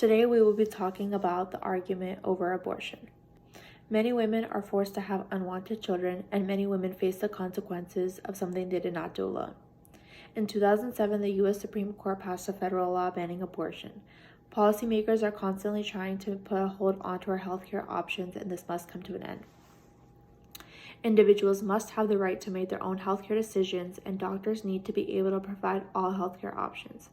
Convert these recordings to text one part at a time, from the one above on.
Today we will be talking about the argument over abortion. Many women are forced to have unwanted children, and many women face the consequences of something they did not do alone. In 2007, the U.S. Supreme Court passed a federal law banning abortion. Policymakers are constantly trying to put a hold onto our healthcare options, and this must come to an end. Individuals must have the right to make their own healthcare decisions, and doctors need to be able to provide all healthcare options.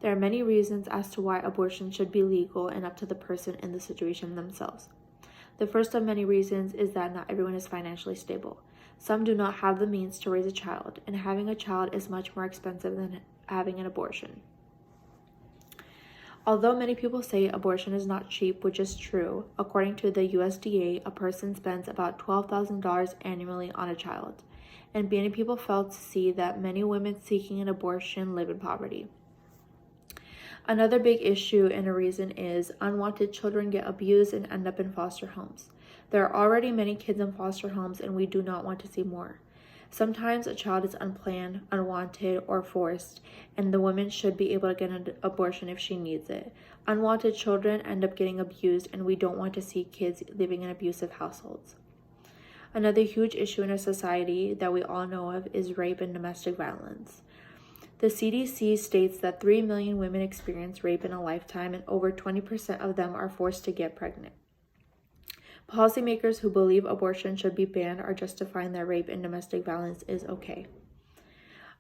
There are many reasons as to why abortion should be legal and up to the person in the situation themselves. The first of many reasons is that not everyone is financially stable. Some do not have the means to raise a child, and having a child is much more expensive than having an abortion. Although many people say abortion is not cheap, which is true, according to the USDA, a person spends about $12,000 annually on a child, and many people fail to see that many women seeking an abortion live in poverty. Another big issue and a reason is unwanted children get abused and end up in foster homes. There are already many kids in foster homes, and we do not want to see more. Sometimes a child is unplanned, unwanted, or forced, and the woman should be able to get an abortion if she needs it. Unwanted children end up getting abused, and we don't want to see kids living in abusive households. Another huge issue in our society that we all know of is rape and domestic violence. The CDC states that 3 million women experience rape in a lifetime, and over 20% of them are forced to get pregnant. Policymakers who believe abortion should be banned are justifying that rape and domestic violence is okay.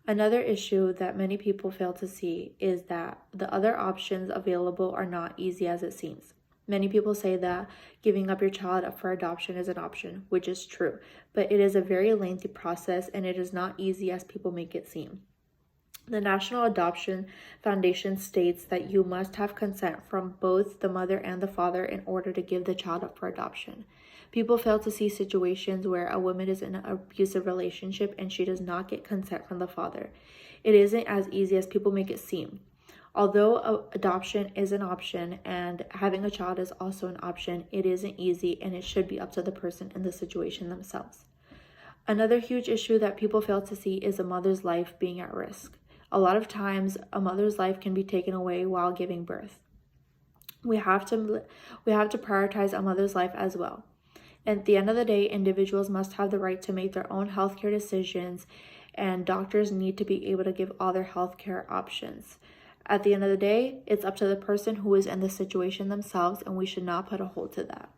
Another issue that many people fail to see is that the other options available are not easy as it seems. Many people say that giving up your child up for adoption is an option, which is true, but it is a very lengthy process and it is not easy as people make it seem. The National Adoption Foundation states that you must have consent from both the mother and the father in order to give the child up for adoption. People fail to see situations where a woman is in an abusive relationship and she does not get consent from the father. It isn't as easy as people make it seem. Although adoption is an option and having a child is also an option, it isn't easy and it should be up to the person in the situation themselves. Another huge issue that people fail to see is a mother's life being at risk. A lot of times, a mother's life can be taken away while giving birth. We have to prioritize a mother's life as well. At the end of the day, individuals must have the right to make their own healthcare decisions, and doctors need to be able to give all their healthcare options. At the end of the day, it's up to the person who is in the situation themselves, and we should not put a hold to that.